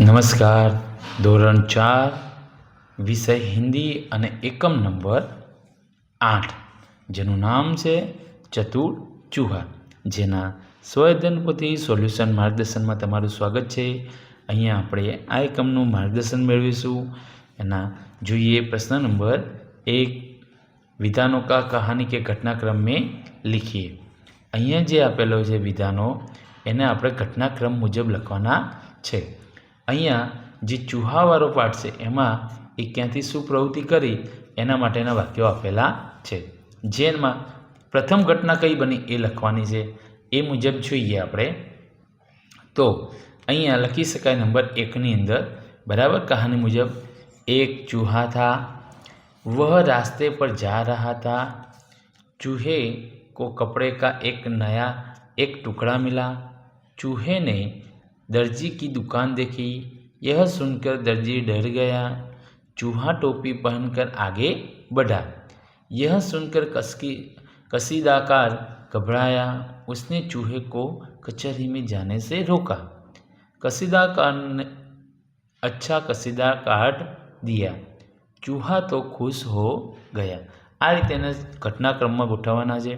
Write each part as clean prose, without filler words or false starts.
નમસ્કાર. ધોરણ 4 વિષય હિન્દી અને એકમ નંબર 8 જેનું નામ છે ચતુર ચૂહા, જેના સ્વઅધ્યયનપોથી સોલ્યુશન માર્ગદર્શનમાં તમારું સ્વાગત છે. અહીંયા આપણે આ એકમનું માર્ગદર્શન મેળવીશું. એના જોઈએ પ્રશ્ન નંબર 1, વિધાनों का कहानी के घटनाक्रम में लिखिए. અહીંયા જે આપેલો છે વિધાનો, એને આપણે ઘટનાક્રમ મુજબ લખવાના છે. અહીંયા જે ચૂહાવાળો પાઠ છે એમાં એ ક્યાંથી શું પ્રવૃત્તિ કરી એના માટેના વાક્યો આપેલા છે. જેમાં પ્રથમ ઘટના કઈ બની એ લખવાની છે. એ મુજબ જોઈએ આપણે તો અહીંયા લખી શકાય નંબર 1ની અંદર, બરાબર. કહાની મુજબ, એક चूहा था, वह रास्ते पर जा रहा था, चूहे को कपड़े का एक टुकड़ा मिला, चूहे ने दर्जी की दुकान देखी, यह सुनकर दर्जी डर गया, चूहा टोपी पहनकर आगे बढ़ा, यह सुनकर कसीदाकार घबराया, उसने चूहे को कचहरी में जाने से रोका, कसीदाकार ने अच्छा कसीदा काट दिया, चूहा तो खुश हो ગયા. આ રીતે ઘટનાક્રમમાં ગોઠવવાના છે.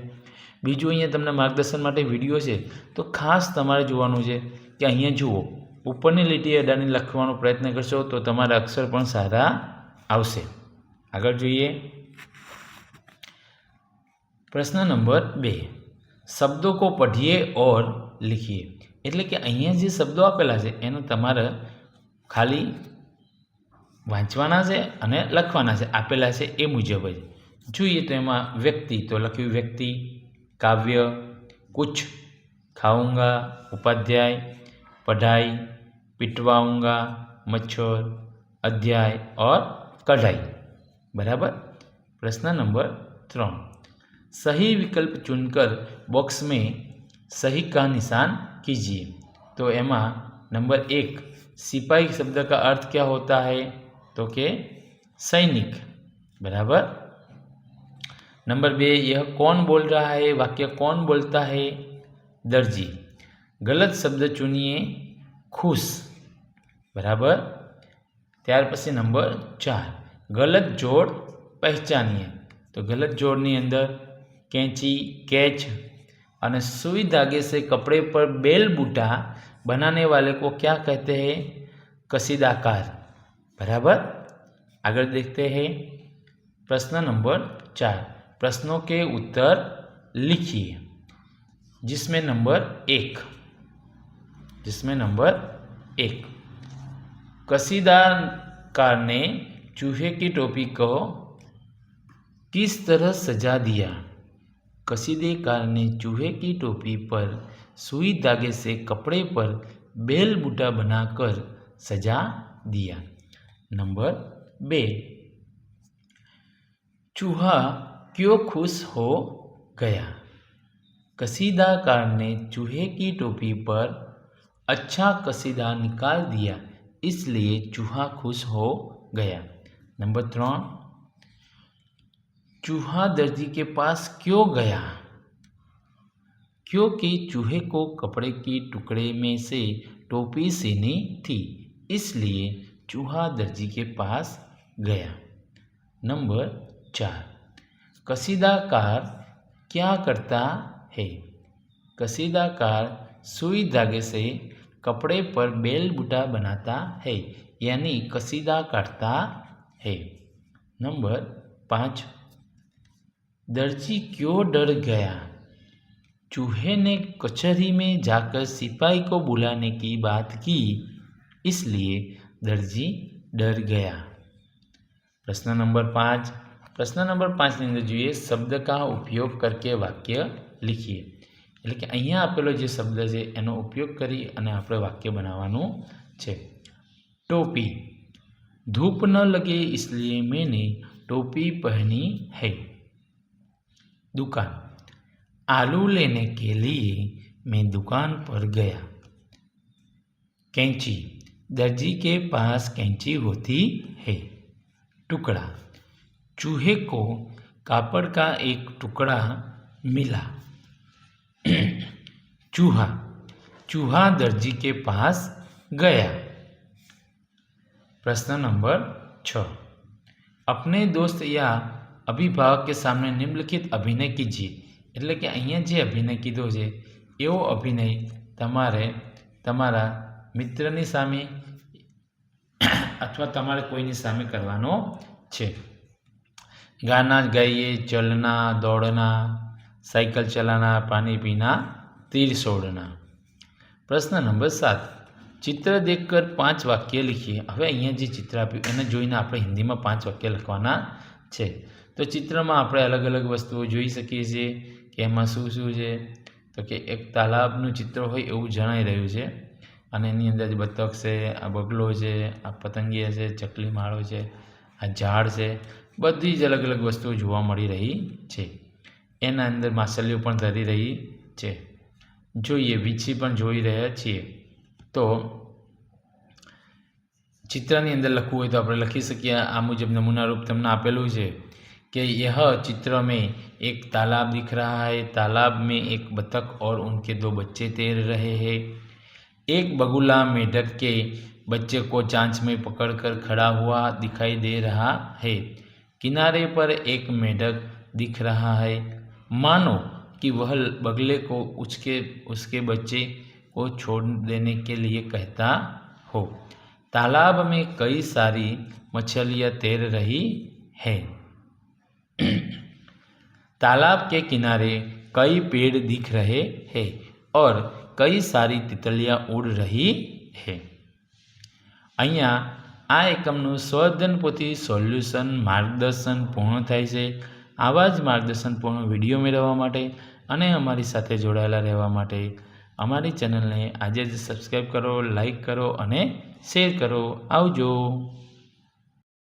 બીજું અહીંયા તમને માર્ગદર્શન માટે વિડીયો છે, તો ખાસ તમારે જોવાનું છે કે અહીંયા જુઓ, ઉપરની લીટી અડાની લખવાનો પ્રયત્ન કરશો તો તમારા અક્ષર પણ સારા આવશે. આગળ જોઈએ પ્રશ્ન નંબર 2, શબ્દો કો પઢીએ ઓર લિખીએ. એટલે કે અહીંયા જે શબ્દો આપેલા છે એનો તમારે ખાલી વાંચવાના છે અને લખવાના છે. આપેલા છે એ મુજબ જ જોઈએ. તો એમાં વ્યક્તિ, તો લખ્યું વ્યક્તિ, काव्य, कुछ, खाऊंगा, उपाध्याय, पढ़ाई, पिटवाऊंगा, मच्छर, अध्याय और कढ़ाई. बराबर. प्रश्न नंबर 3, सही विकल्प चुनकर बॉक्स में सही का निशान कीजिए. तो एमा नंबर 1, सिपाही शब्द का अर्थ क्या होता है? तो के सैनिक. बराबर. नंबर 2, यह कौन बोल रहा है? वाक्य कौन बोलता है? दर्जी. गलत शब्द चुनिए, खुश. बराबर. त्यार पछी नंबर 4, गलत जोड़ पहचानिए. तो गलत जोड़नी अंदर कैंची, कैच और सुई धागे से कपड़े पर बेल बूटा बनाने वाले को क्या कहते हैं? कसीदाकार. बराबर. आगे देखते हैं प्रश्न नंबर 4, प्रश्नों के उत्तर लिखिए. जिसमें नंबर 1, कसीदाकार ने चूहे की टोपी को किस तरह सजा दिया? कसीदेकार ने चूहे की टोपी पर सुई धागे से कपड़े पर बेल बूटा बनाकर सजा दिया. नंबर 2, चूहा क्यों खुश हो गया? कसीदाकार ने चूहे की टोपी पर अच्छा कसीदा निकाल दिया, इसलिए चूहा खुश हो गया. नंबर 3, चूहा दर्जी के पास क्यों गया? क्योंकि चूहे को कपड़े की टुकड़े में से टोपी सीनी थी, इसलिए चूहा दर्जी के पास गया. नंबर 4, कसीदाकार क्या करता है? कसीदाकार सुई धागे से कपड़े पर बेल बूटा बनाता है, यानी कसीदा काटता है. नंबर 5, दर्जी क्यों डर गया? चूहे ने कचहरी में जाकर सिपाही को बुलाने की बात की, इसलिए दर्जी डर गया. प्रश्न नंबर 5, પ્રશ્ન નંબર 5ની અંદર જોઈએ, શબ્દ કા ઉપયોગ કરકે વાક્ય લખીએ. એટલે કે અહીંયા આપેલો જે શબ્દ છે એનો ઉપયોગ કરી અને આપણે વાક્ય બનાવવાનું છે. ટોપી, धूप न लगे इसलिए मैंने टोपी पहनी है. दुकान, आलू लेने के लिए मैं दुकान पर गया. कैंची, दर्जी के पास कैंची होती है. टुकड़ा, चूहे को कापड़ का एक टुकड़ा मिला. चूहा, चूहा दर्जी के पास गया. प्रश्न नंबर 6, अपने दोस्त या अभिभावक के सामने निम्नलिखित अभिनय कीजिए। એટલે કે અહીંયા જે અભિનય કીધો છે એવો અભિનય તમારે તમારા મિત્રની સામે અથવા તમારે કોઈની સામે કરવાનો છે। गाना गाइए, चलना, दौड़ना, साइकिल चलाना, पानी पीना, तीर छोड़ना। प्रश्न नंबर 7, चित्र देखकर 5 वाक्य लिखिए। હવે અહીંયા જે ચિત્ર આપ્યું એને જોઈને આપણે હિન્દીમાં 5 વાક્ય લખવાના છે। તો ચિત્રમાં આપણે અલગ અલગ વસ્તુઓ જોઈ શકીએ છીએ કે એમાં શું શું છે। તો કે એક તાલાબનું ચિત્ર હોય એવું જણાઈ રહ્યું છે અને એની અંદર બતક છે, આ બગલો છે, આ પતંગિયા છે, ચકલી માળો છે, આ ઝાડ છે, બધી જ અલગ અલગ વસ્તુઓ જોવા મળી રહી છે। એના અંદર માછલીઓ પણ તરી રહી છે। જોઈએ વીછી પણ જોઈ રહ્યા છીએ। તો ચિત્રની અંદર લખવું હોય તો આપણે લખી શકીએ આ મુજબ નમૂના રૂપ તમને આપેલું છે कि यह चित्र में एक तालाब दिख रहा है। तालाब में एक बतख और उनके 2 बच्चे तैर रहे हैं। एक बगुला मेढक के बच्चे को चांच में पकड़कर खड़ा हुआ दिखाई दे रहा है। किनारे पर एक मेढक दिख रहा है, मानो कि वह बगले को उसके बच्चे को छोड़ देने के लिए कहता हो। तालाब में कई सारी मछलियाँ तैर रही है। तालाब के किनारे कई पेड़ दिख रहे हैं और कई सारी तितलियाँ उड़ रही है। અહીંયા આ એકમનું સ્વઅધ્યયન પોથી સોલ્યુશન માર્ગદર્શન પૂર્ણ થાય છે। આવા જ માર્ગદર્શનપૂર્ણ વિડીયો મેળવવા માટે અને અમારી સાથે જોડાયેલા રહેવા માટે અમારી ચેનલને આજે જ સબસ્ક્રાઈબ કરો, લાઈક કરો અને શેર કરો। આવજો।